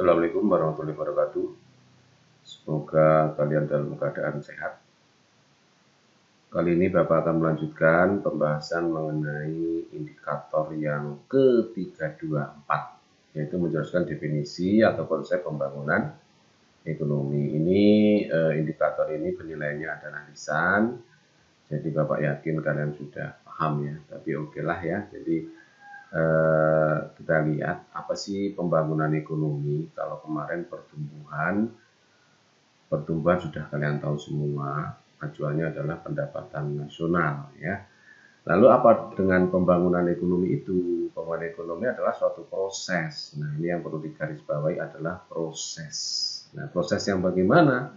Assalamualaikum warahmatullahi wabarakatuh. Semoga kalian dalam keadaan sehat. Kali ini Bapak akan melanjutkan pembahasan mengenai indikator yang ke-324, yaitu menjelaskan definisi atau konsep pembangunan ekonomi. Indikator ini penilaiannya adalah lisan. Jadi Bapak yakin kalian sudah paham ya, tapi oke lah ya. Jadi kita lihat apa sih pembangunan ekonomi. Kalau kemarin pertumbuhan sudah kalian tahu semua, acuannya adalah pendapatan nasional ya. Lalu apa dengan pembangunan ekonomi itu? Pembangunan ekonomi adalah suatu proses. Nah, ini yang perlu digarisbawahi adalah proses. Nah, proses yang bagaimana?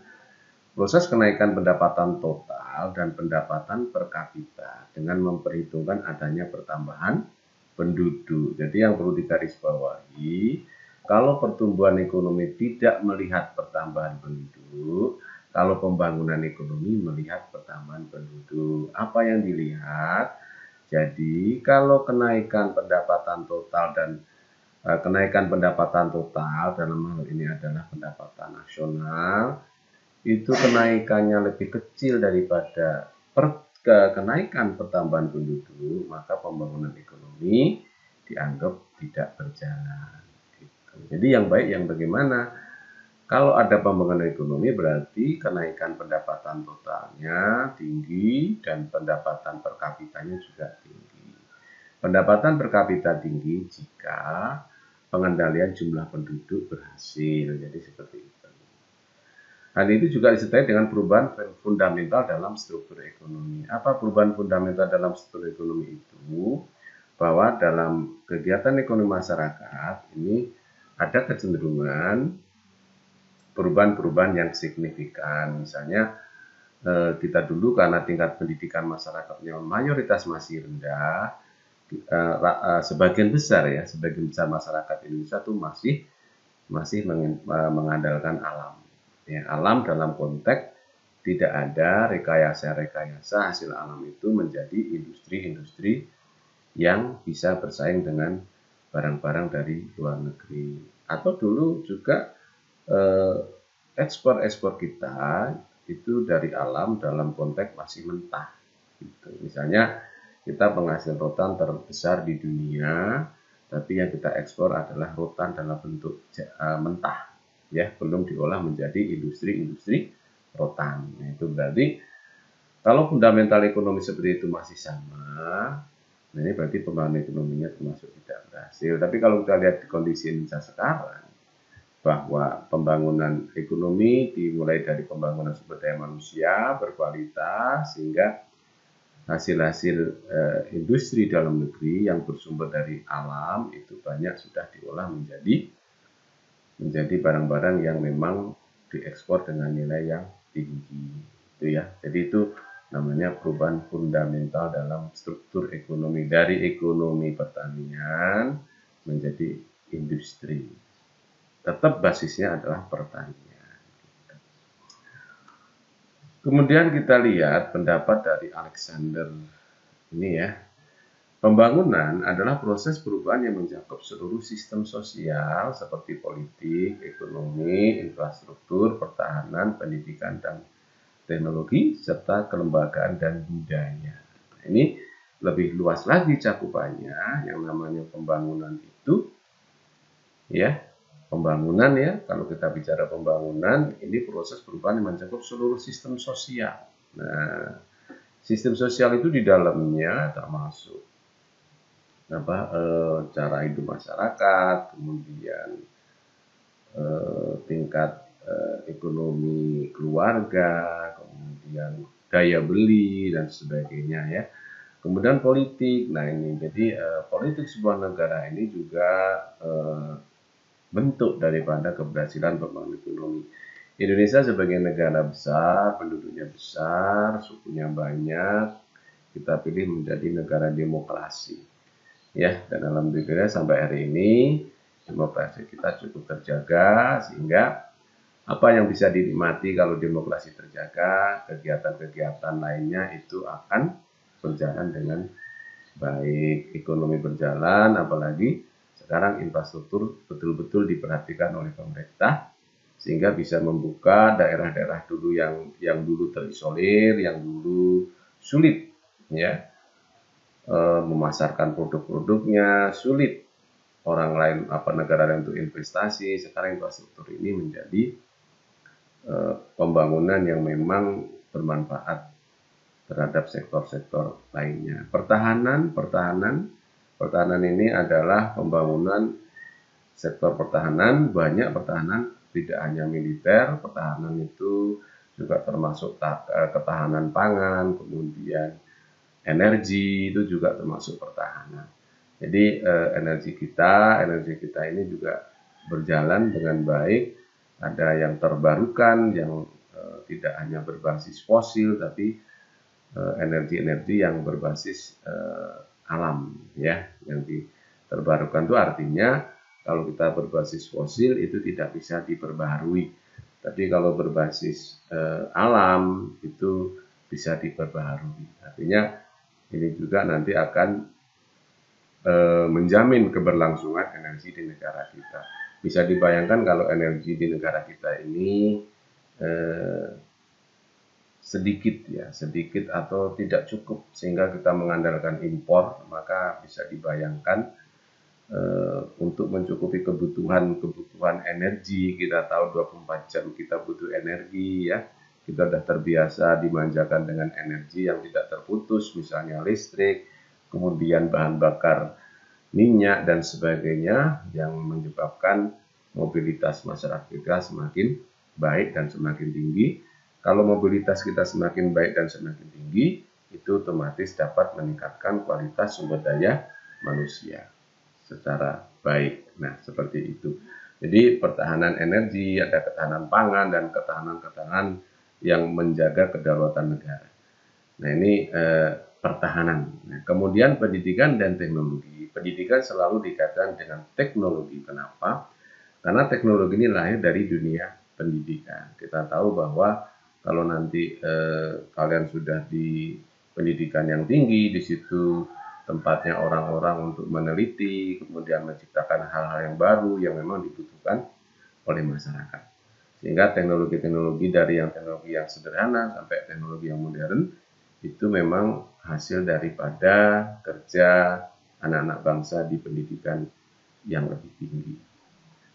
Proses kenaikan pendapatan total dan pendapatan per kapita dengan memperhitungkan adanya pertambahan penduduk. Jadi yang perlu digarisbawahi, kalau pertumbuhan ekonomi tidak melihat pertambahan penduduk, kalau pembangunan ekonomi melihat pertambahan penduduk. Apa yang dilihat? Jadi kalau kenaikan pendapatan total dalam hal ini adalah pendapatan nasional, itu kenaikannya lebih kecil daripada kenaikan pertambahan penduduk, maka pembangunan ekonomi dianggap tidak berjalan. Gitu. Jadi yang baik yang bagaimana? Kalau ada pembangunan ekonomi berarti kenaikan pendapatan totalnya tinggi dan pendapatan per kapitanya juga tinggi. Pendapatan per kapita tinggi jika pengendalian jumlah penduduk berhasil. Jadi seperti itu. Hal itu juga disertai dengan perubahan fundamental dalam struktur ekonomi. Apa perubahan fundamental dalam struktur ekonomi itu? Bahwa dalam kegiatan ekonomi masyarakat ini ada kecenderungan perubahan-perubahan yang signifikan. Misalnya kita dulu karena tingkat pendidikan masyarakatnya mayoritas masih rendah, sebagian besar masyarakat Indonesia itu masih mengandalkan alam. Ya, alam dalam konteks tidak ada rekayasa hasil alam itu menjadi industri-industri yang bisa bersaing dengan barang-barang dari luar negeri. Atau dulu juga ekspor kita itu dari alam dalam konteks masih mentah. Gitu. Misalnya kita penghasil rotan terbesar di dunia, tapi yang kita ekspor adalah rotan dalam bentuk mentah. Ya, belum diolah menjadi industri rotan. Nah, itu berarti kalau fundamental ekonomi seperti itu masih sama, nah ini berarti pembangunan ekonominya termasuk tidak berhasil. Tapi kalau kita lihat di kondisi Indonesia sekarang, bahwa pembangunan ekonomi dimulai dari pembangunan sumber daya manusia berkualitas sehingga hasil-hasil industri dalam negeri yang bersumber dari alam itu banyak sudah diolah menjadi barang-barang yang memang diekspor dengan nilai yang tinggi, itu ya. Jadi itu namanya perubahan fundamental dalam struktur ekonomi dari ekonomi pertanian menjadi industri. Tetap basisnya adalah pertanian. Kemudian kita lihat pendapat dari Alexander ini ya. Pembangunan adalah proses perubahan yang mencakup seluruh sistem sosial seperti politik, ekonomi, infrastruktur, pertahanan, pendidikan, dan teknologi, serta kelembagaan dan budaya. Nah, ini lebih luas lagi cakupannya, yang namanya pembangunan itu, ya, pembangunan ya, kalau kita bicara pembangunan, ini proses perubahan yang mencakup seluruh sistem sosial. Nah, sistem sosial itu di dalamnya termasuk cara hidup masyarakat, kemudian tingkat ekonomi keluarga, kemudian daya beli dan sebagainya ya. Kemudian politik. Nah, ini jadi politik sebuah negara ini juga bentuk daripada keberhasilan pembangunan ekonomi. Indonesia sebagai negara besar, penduduknya besar, sukunya banyak, kita pilih menjadi negara demokrasi. Ya, dan alhamdulillah sampai hari ini demokrasi kita cukup terjaga sehingga apa yang bisa dinikmati kalau demokrasi terjaga, kegiatan-kegiatan lainnya itu akan berjalan dengan baik, ekonomi berjalan, apalagi sekarang infrastruktur betul-betul diperhatikan oleh pemerintah sehingga bisa membuka daerah-daerah dulu yang dulu terisolir, yang dulu sulit ya memasarkan produk-produknya, sulit orang lain negara lain untuk investasi. Sekarang infrastruktur ini menjadi pembangunan yang memang bermanfaat terhadap sektor-sektor lainnya. Pertahanan ini adalah pembangunan sektor pertahanan, banyak pertahanan, tidak hanya militer, pertahanan itu juga termasuk ketahanan pangan, kemudian energi itu juga termasuk pertahanan. Jadi energi kita ini juga berjalan dengan baik, ada yang terbarukan, yang tidak hanya berbasis fosil, tapi energi-energi yang berbasis alam, ya, yang terbarukan itu artinya kalau kita berbasis fosil itu tidak bisa diperbaharui, tapi kalau berbasis alam itu bisa diperbaharui. Artinya ini juga nanti akan menjamin keberlangsungan energi di negara kita. Bisa dibayangkan kalau energi di negara kita ini sedikit atau tidak cukup sehingga kita mengandalkan impor, maka bisa dibayangkan untuk mencukupi kebutuhan energi, kita tahu 24 jam kita butuh energi ya. Kita sudah terbiasa dimanjakan dengan energi yang tidak terputus, misalnya listrik, kemudian bahan bakar minyak dan sebagainya, yang menyebabkan mobilitas masyarakat kita semakin baik dan semakin tinggi. Kalau mobilitas kita semakin baik dan semakin tinggi, itu otomatis dapat meningkatkan kualitas sumber daya manusia secara baik. Nah, seperti itu. Jadi pertahanan energi, ada ketahanan pangan dan ketahanan yang menjaga kedaulatan negara. Nah, ini pertahanan. Nah, kemudian pendidikan dan teknologi. Pendidikan selalu dikaitkan dengan teknologi. Kenapa? Karena teknologi ini lahir dari dunia pendidikan. Kita tahu bahwa kalau nanti kalian sudah di pendidikan yang tinggi, di situ tempatnya orang-orang untuk meneliti, kemudian menciptakan hal-hal yang baru yang memang dibutuhkan oleh masyarakat. Sehingga teknologi-teknologi dari teknologi yang sederhana sampai teknologi yang modern itu memang hasil daripada kerja anak-anak bangsa di pendidikan yang lebih tinggi.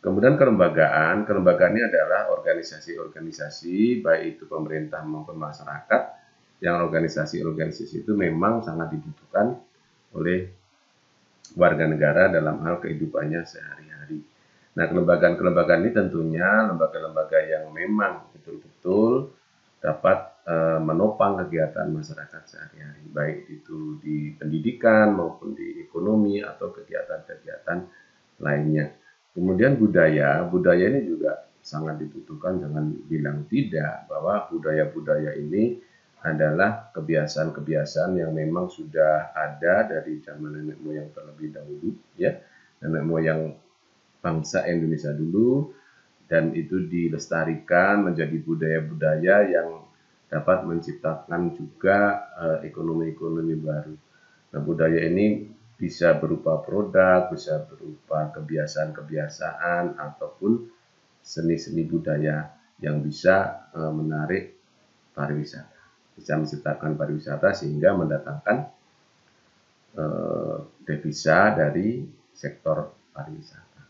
Kemudian kelembagaan ini adalah organisasi-organisasi baik itu pemerintah maupun masyarakat, yang organisasi-organisasi itu memang sangat dibutuhkan oleh warga negara dalam hal kehidupannya sehari-hari. Nah, kelembagaan ini tentunya lembaga-lembaga yang memang betul-betul dapat menopang kegiatan masyarakat sehari-hari, baik itu di pendidikan maupun di ekonomi atau kegiatan-kegiatan lainnya. Kemudian budaya ini juga sangat dibutuhkan, jangan bilang tidak, bahwa budaya-budaya ini adalah kebiasaan-kebiasaan yang memang sudah ada dari zaman nenek moyang terlebih dahulu, ya, nenek moyang bangsa Indonesia dulu, dan itu dilestarikan menjadi budaya-budaya yang dapat menciptakan juga ekonomi-ekonomi baru. Nah, budaya ini bisa berupa produk, bisa berupa kebiasaan-kebiasaan, ataupun seni-seni budaya yang bisa menarik pariwisata, bisa menciptakan pariwisata sehingga mendatangkan devisa dari sektor pariwisata.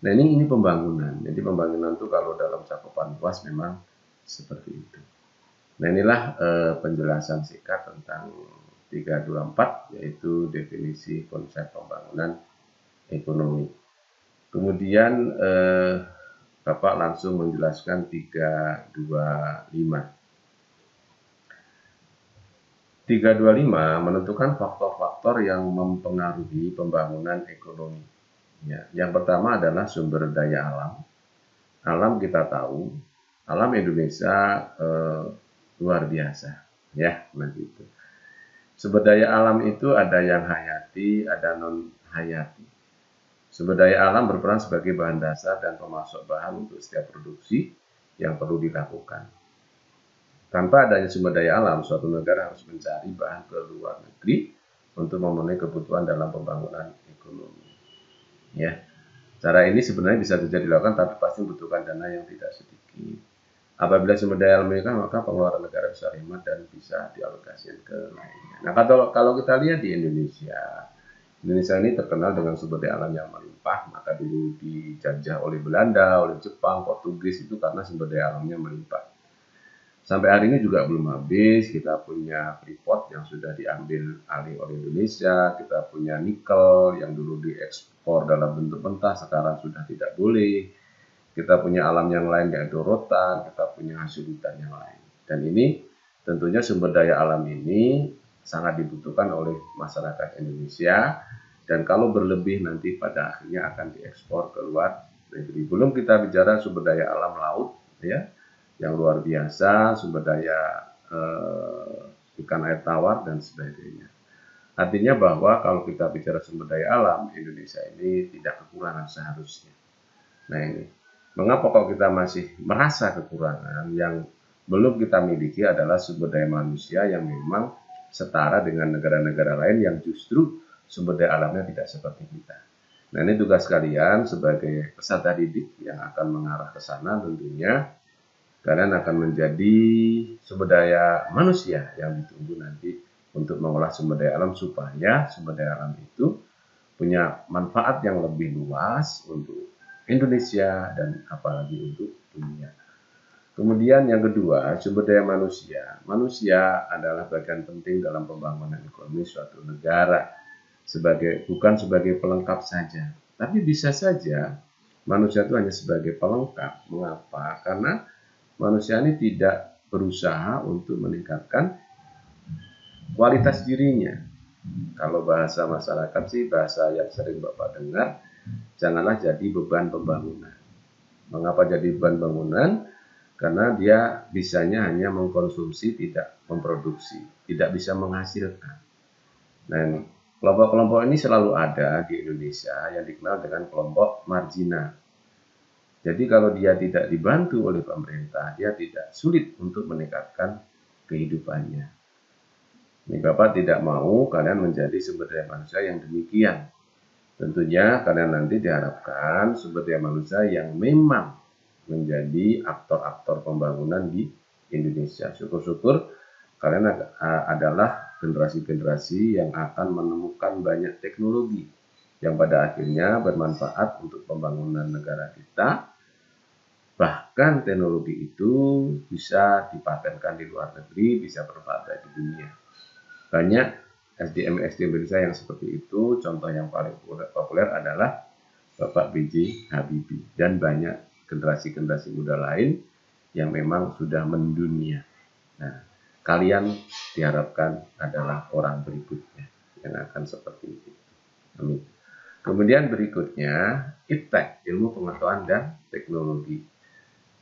Nah, ini pembangunan. Jadi pembangunan itu kalau dalam cakupan luas memang seperti itu. Nah, inilah penjelasan singkat tentang 324, yaitu definisi konsep pembangunan ekonomi. Kemudian Bapak langsung menjelaskan 325. 325 menentukan faktor-faktor yang mempengaruhi pembangunan ekonomi. Ya, yang pertama adalah sumber daya alam. Alam kita tahu, alam Indonesia luar biasa, ya, begitu. Sumber daya alam itu ada yang hayati, ada non hayati. Sumber daya alam berperan sebagai bahan dasar dan pemasok bahan untuk setiap produksi yang perlu dilakukan. Tanpa adanya sumber daya alam, suatu negara harus mencari bahan ke luar negeri untuk memenuhi kebutuhan dalam pembangunan ekonomi. Ya, cara ini sebenarnya bisa saja dilakukan, tapi pasti membutuhkan dana yang tidak sedikit. Apabila sumber daya alam meningkat, maka pengeluaran negara bisa hemat dan bisa dialokasikan ke lainnya. Nah, kalau kita lihat di Indonesia, Indonesia ini terkenal dengan sumber daya alam yang melimpah. Maka dulu dijajah oleh Belanda, oleh Jepang, Portugis itu karena sumber daya alamnya melimpah. Sampai hari ini juga belum habis. Kita punya Freeport yang sudah diambil alih oleh Indonesia. Kita punya nikel yang dulu diekspor dalam bentuk mentah, sekarang sudah tidak boleh. Kita punya alam yang lain yaitu rotan. Kita punya hasil hutan yang lain. Dan ini tentunya sumber daya alam ini sangat dibutuhkan oleh masyarakat Indonesia. Dan kalau berlebih nanti pada akhirnya akan diekspor ke luar negeri. Belum kita bicara sumber daya alam laut, ya, yang luar biasa, sumber daya ikan air tawar dan sebagainya. Artinya bahwa kalau kita bicara sumber daya alam, Indonesia ini tidak kekurangan seharusnya. Nah ini, mengapa kalau kita masih merasa kekurangan? Yang belum kita miliki adalah sumber daya manusia yang memang setara dengan negara-negara lain yang justru sumber daya alamnya tidak seperti kita. Nah ini tugas kalian sebagai peserta didik yang akan mengarah ke sana, tentunya kalian akan menjadi sumber daya manusia yang ditunggu nanti untuk mengolah sumber daya alam, supaya sumber daya alam itu punya manfaat yang lebih luas untuk Indonesia dan apalagi untuk dunia. Kemudian yang kedua, sumber daya manusia. Manusia adalah bagian penting dalam pembangunan ekonomi suatu negara, bukan sebagai pelengkap saja. Tapi bisa saja manusia itu hanya sebagai pelengkap. Mengapa? Karena manusia ini tidak berusaha untuk meningkatkan kualitas dirinya. Kalau bahasa masyarakat sih, bahasa yang sering Bapak dengar, janganlah jadi beban pembangunan. Mengapa jadi beban bangunan? Karena dia bisanya hanya mengkonsumsi, tidak memproduksi, tidak bisa menghasilkan. Dan kelompok-kelompok ini selalu ada di Indonesia yang dikenal dengan kelompok marginal. Jadi kalau dia tidak dibantu oleh pemerintah, dia tidak sulit untuk meningkatkan kehidupannya. Ini Bapak tidak mau kalian menjadi sumber daya manusia yang demikian. Tentunya kalian nanti diharapkan sumber daya manusia yang memang menjadi aktor-aktor pembangunan di Indonesia. Syukur-syukur kalian adalah generasi-generasi yang akan menemukan banyak teknologi yang pada akhirnya bermanfaat untuk pembangunan negara kita. Bahkan teknologi itu bisa dipatenkan di luar negeri, bisa berpakai di dunia. Banyak SDM Indonesia yang seperti itu. Contoh yang paling populer adalah Bapak B.J. Habibie dan banyak generasi-generasi muda lain yang memang sudah mendunia. Nah, kalian diharapkan adalah orang berikutnya yang akan seperti itu. Amin. Kemudian berikutnya, IPTEK, ilmu pengetahuan dan teknologi.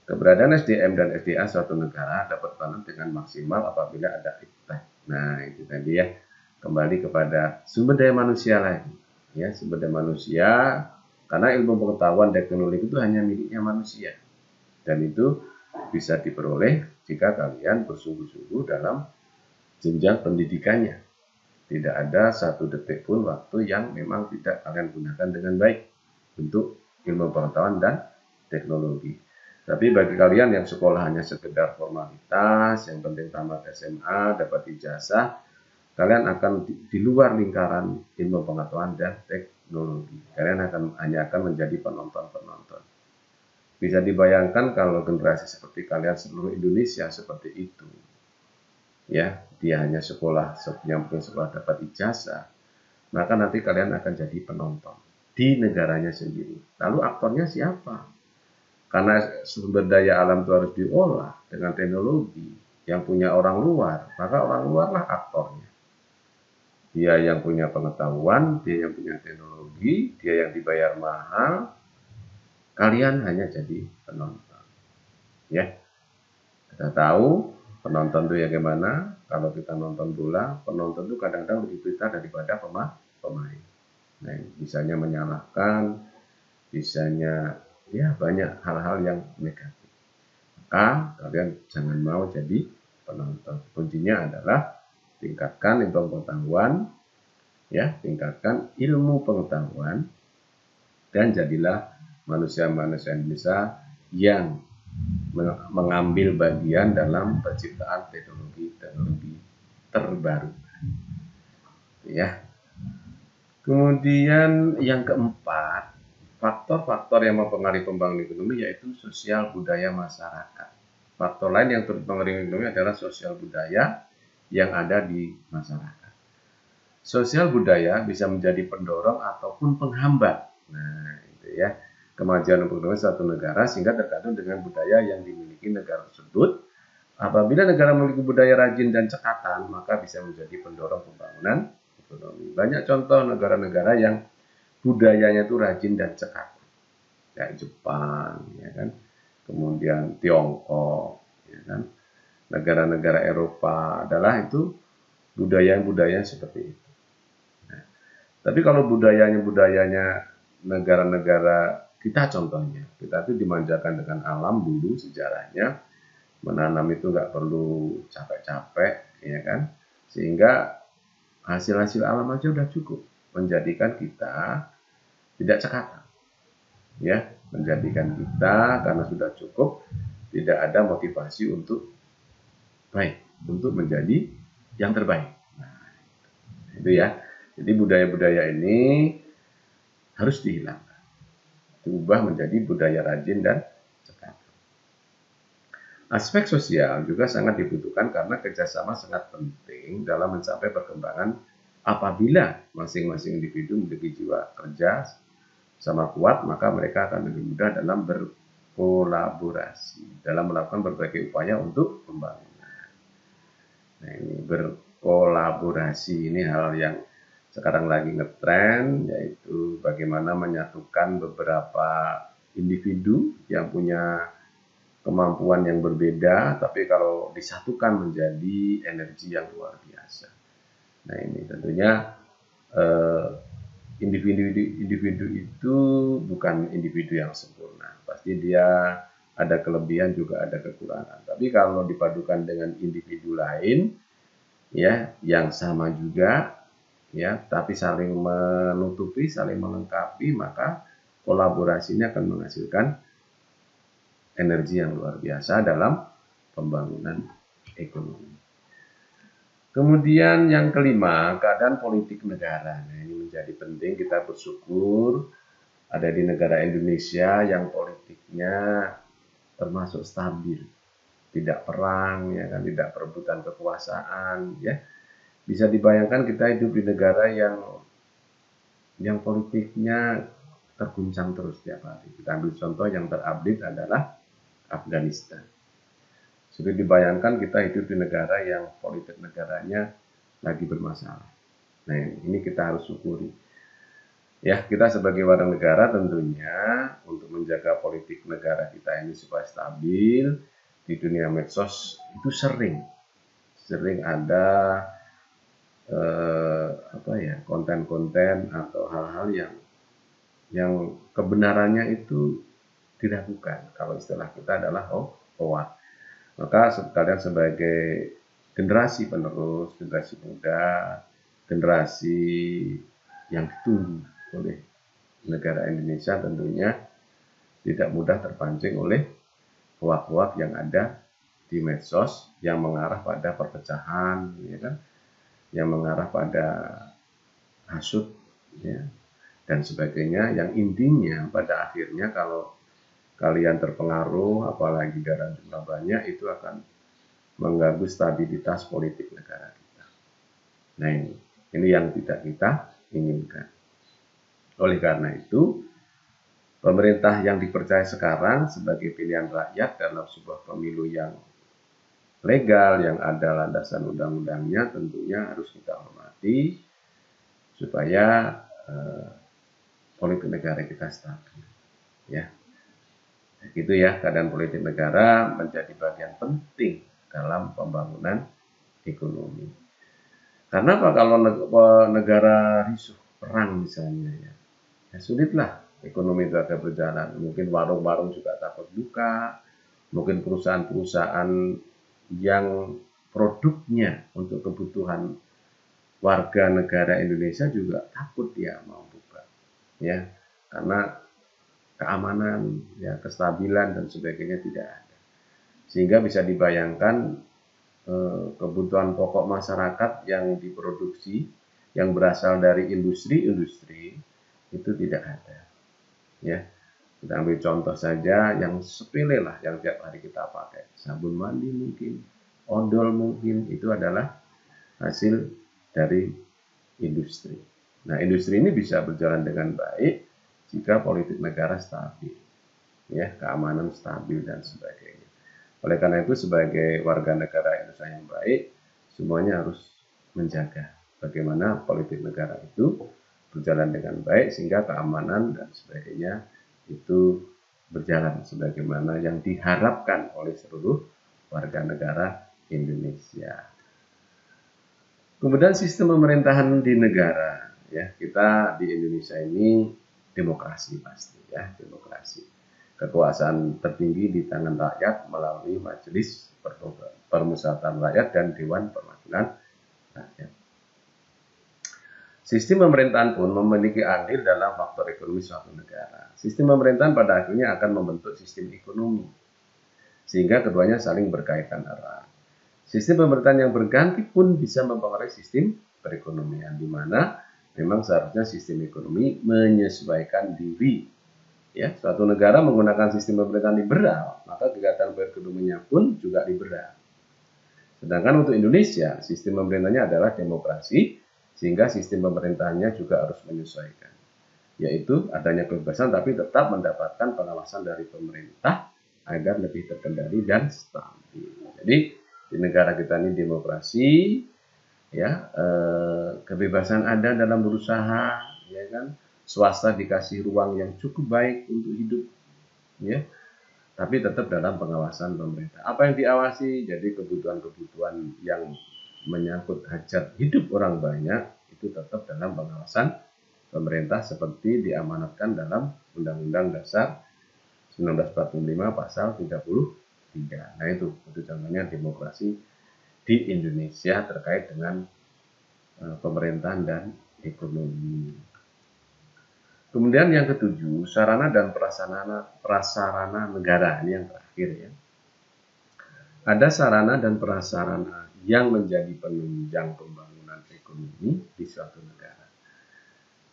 Keberadaan SDM dan SDA suatu negara dapat dibangun dengan maksimal apabila ada IPTEK. Nah, itu tadi ya. Kembali kepada sumber daya manusia lagi. Ya, sumber daya manusia, karena ilmu pengetahuan teknologi itu hanya miliknya manusia. Dan itu bisa diperoleh jika kalian bersungguh-sungguh dalam jenjang pendidikannya. Tidak ada satu detik pun waktu yang memang tidak kalian gunakan dengan baik untuk ilmu pengetahuan dan teknologi. Tapi bagi kalian yang sekolah hanya sekedar formalitas, yang penting tamat SMA, dapat ijazah, kalian akan di luar lingkaran ilmu pengetahuan dan teknologi. Kalian hanya akan menjadi penonton-penonton. Bisa dibayangkan kalau generasi seperti kalian seluruh Indonesia seperti itu. Ya, dia hanya sekolah, yang mungkin sekolah dapat ijazah, maka nanti kalian akan jadi penonton di negaranya sendiri. Lalu aktornya siapa? Karena sumber daya alam itu harus diolah dengan teknologi yang punya orang luar, maka orang luarlah aktornya. Dia yang punya pengetahuan, dia yang punya teknologi, dia yang dibayar mahal, kalian hanya jadi penonton. Ya, kita tahu penonton itu ya gimana. Kalau kita nonton bola, penonton itu kadang-kadang lebih pintar daripada pemain. Nah, bisanya menyalahkan, bisanya ya banyak hal-hal yang negatif. Maka kalian jangan mau jadi penonton. Kuncinya adalah tingkatkan ilmu pengetahuan, ya, tingkatkan ilmu pengetahuan, dan jadilah manusia-manusia Indonesia yang mengambil bagian dalam penciptaan teknologi terbaru. Ya. Kemudian yang keempat, faktor-faktor yang mempengaruhi pembangunan ekonomi yaitu sosial budaya masyarakat. Faktor lain yang mempengaruhi ekonomi adalah sosial budaya yang ada di masyarakat. Sosial budaya bisa menjadi pendorong ataupun penghambat. Nah, itu ya, kemajuan ekonomi suatu negara sehingga tergantung dengan budaya yang dimiliki negara tersebut. Apabila negara memiliki budaya rajin dan cekatan, maka bisa menjadi pendorong pembangunan ekonomi. Banyak contoh negara-negara yang budayanya itu rajin dan cekatan, kayak Jepang, ya kan, kemudian Tiongkok, ya kan, negara-negara Eropa adalah itu budaya-budaya seperti itu. Nah, tapi kalau budayanya negara-negara kita contohnya, kita itu dimanjakan dengan alam dulu sejarahnya, menanam itu nggak perlu capek-capek, ya kan, sehingga hasil-hasil alam aja udah cukup menjadikan kita tidak cekatan, ya, menjadikan kita karena sudah cukup tidak ada motivasi untuk untuk menjadi yang terbaik. Nah, itu ya. Jadi budaya-budaya ini harus dihilangkan, diubah menjadi budaya rajin dan cekatan. Aspek sosial juga sangat dibutuhkan karena kerjasama sangat penting dalam mencapai perkembangan. Apabila masing-masing individu memiliki jiwa kerja sama kuat, maka mereka akan lebih mudah dalam berkolaborasi, dalam melakukan berbagai upaya untuk pembangunan. Nah, ini berkolaborasi ini hal yang sekarang lagi ngetren, yaitu bagaimana menyatukan beberapa individu yang punya kemampuan yang berbeda, tapi kalau disatukan menjadi energi yang luar biasa. Nah, ini tentunya individu itu bukan individu yang sempurna. Pasti dia ada kelebihan juga ada kekurangan. Tapi kalau dipadukan dengan individu lain, ya, yang sama juga, ya, tapi saling menutupi, saling melengkapi, maka kolaborasinya akan menghasilkan energi yang luar biasa dalam pembangunan ekonomi. Kemudian yang kelima, keadaan politik negara. Nah, ini menjadi penting, kita bersyukur ada di negara Indonesia yang politiknya termasuk stabil, tidak perang, ya kan, tidak perebutan kekuasaan, ya. Bisa dibayangkan kita hidup di negara yang politiknya terguncang terus tiap hari. Kita ambil contoh yang terupdate adalah Afghanistan. Sudah dibayangkan kita hidup di negara yang politik negaranya lagi bermasalah. Nah, ini kita harus syukuri. Ya, kita sebagai warga negara tentunya untuk menjaga politik negara kita ini supaya stabil di dunia medsos itu sering ada konten-konten atau hal-hal yang kebenarannya itu diragukan. Kalau istilah kita adalah hoax. Maka kalian sebagai generasi penerus, generasi muda, generasi yang ditunggu oleh negara Indonesia tentunya tidak mudah terpancing oleh hoax-hoax yang ada di medsos yang mengarah pada perpecahan, ya kan, yang mengarah pada hasut, ya, dan sebagainya, yang intinya pada akhirnya kalau kalian terpengaruh, apalagi dalam jumlah banyak, itu akan mengganggu stabilitas politik negara kita. Nah, ini yang tidak kita inginkan. Oleh karena itu, pemerintah yang dipercaya sekarang sebagai pilihan rakyat dalam sebuah pemilu yang legal, yang ada landasan undang-undangnya, tentunya harus kita hormati supaya politik negara kita stabil. Ya. Gitu ya, keadaan politik negara menjadi bagian penting dalam pembangunan ekonomi. Karena apa, kalau negara risuh perang misalnya, ya sulitlah ekonomi itu akan berjalan. Mungkin warung-warung juga takut buka, mungkin perusahaan-perusahaan yang produknya untuk kebutuhan warga negara Indonesia juga takut dia mau buka, ya, karena keamanan, ya, kestabilan dan sebagainya tidak ada. Sehingga bisa dibayangkan kebutuhan pokok masyarakat yang diproduksi, yang berasal dari industri-industri itu tidak ada. Ya, kita ambil contoh saja yang sepele lah, yang tiap hari kita pakai, sabun mandi mungkin, odol mungkin, itu adalah hasil dari industri. Nah, industri ini bisa berjalan dengan baik jika politik negara stabil, ya, keamanan stabil dan sebagainya. Oleh karena itu, sebagai warga negara Indonesia yang baik, semuanya harus menjaga bagaimana politik negara itu berjalan dengan baik sehingga keamanan dan sebagainya itu berjalan sebagaimana yang diharapkan oleh seluruh warga negara Indonesia. Kemudian sistem pemerintahan di negara, ya, kita di Indonesia ini demokrasi pasti, ya, demokrasi. Kekuasaan tertinggi di tangan rakyat melalui Majelis Permusyawaratan Rakyat dan Dewan Perwakilan Rakyat. Sistem pemerintahan pun memiliki andil dalam faktor ekonomi suatu negara. Sistem pemerintahan pada akhirnya akan membentuk sistem ekonomi, sehingga keduanya saling berkaitan erat. Sistem pemerintahan yang berganti pun bisa mempengaruhi sistem perekonomian, di mana memang seharusnya sistem ekonomi menyesuaikan diri. Ya, suatu negara menggunakan sistem pemerintahan liberal, maka kegiatan perekonomiannya pun juga liberal. Sedangkan untuk Indonesia, sistem pemerintahnya adalah demokrasi, sehingga sistem pemerintahannya juga harus menyesuaikan. Yaitu adanya kebebasan tapi tetap mendapatkan pengawasan dari pemerintah agar lebih terkendali dan stabil. Jadi di negara kita ini demokrasi, ya, kebebasan ada dalam berusaha, ya kan, swasta dikasih ruang yang cukup baik untuk hidup, ya, tapi tetap dalam pengawasan pemerintah. Apa yang diawasi? Jadi kebutuhan-kebutuhan yang menyangkut hajat hidup orang banyak itu tetap dalam pengawasan pemerintah seperti diamanatkan dalam Undang-Undang Dasar 1945 pasal 33. Nah, itu contohnya demokrasi di Indonesia terkait dengan pemerintahan dan ekonomi. Kemudian yang ketujuh, sarana dan prasarana negara. Ini yang terakhir, ya. Ada sarana dan prasarana yang menjadi penunjang pembangunan ekonomi di suatu negara.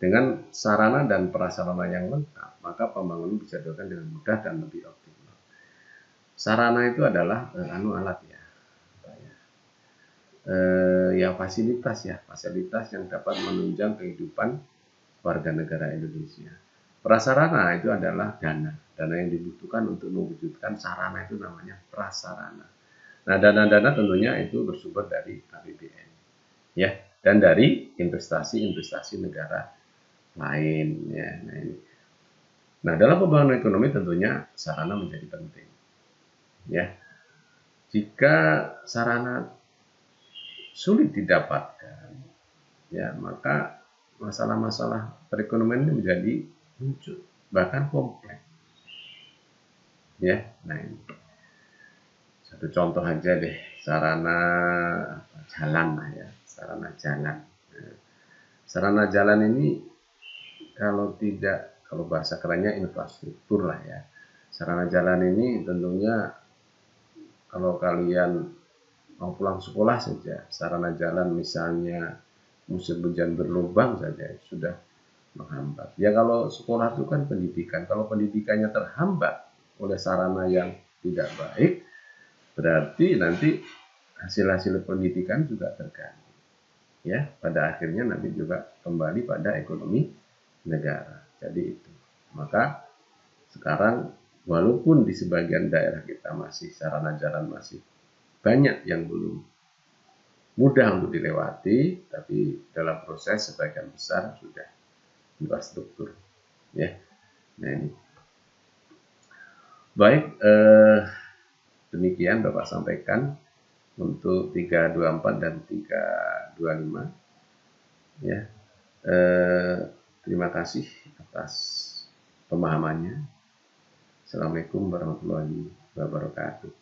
Dengan sarana dan prasarana yang lengkap, maka pembangunan bisa dilakukan dengan mudah dan lebih optimal. Sarana itu adalah alat, ya, ya, fasilitas yang dapat menunjang kehidupan warga negara Indonesia. Prasarana itu adalah dana yang dibutuhkan untuk mewujudkan sarana, itu namanya prasarana. Nah, dana tentunya itu bersumber dari APBN, ya, dan dari investasi negara lain, ya. Nah, dalam pembangunan ekonomi tentunya sarana menjadi penting, ya. Jika sarana sulit didapatkan, ya, maka masalah-masalah perekonomian ini menjadi muncul, bahkan kompleks, ya. Nah, ini satu contoh aja deh, sarana jalan lah, ya, sarana jalan. Sarana jalan ini kalau bahasa kerennya infrastruktur lah, ya. Sarana jalan ini tentunya kalau kalian mau pulang sekolah saja, sarana jalan misalnya musim hujan berlubang saja sudah menghambat. Ya, kalau sekolah itu kan pendidikan. Kalau pendidikannya terhambat oleh sarana yang tidak baik, berarti nanti hasil-hasil pendidikan juga terganggu. Ya, pada akhirnya nanti juga kembali pada ekonomi negara. Jadi itu. Maka sekarang walaupun di sebagian daerah kita masih sarana jalan masih banyak yang belum mudah untuk dilewati, tapi dalam proses sebagian besar sudah infrastruktur, ya. Nah, ini baik, demikian Bapak sampaikan untuk 324 dan 325, ya. Terima kasih atas pemahamannya. Assalamualaikum warahmatullahi wabarakatuh.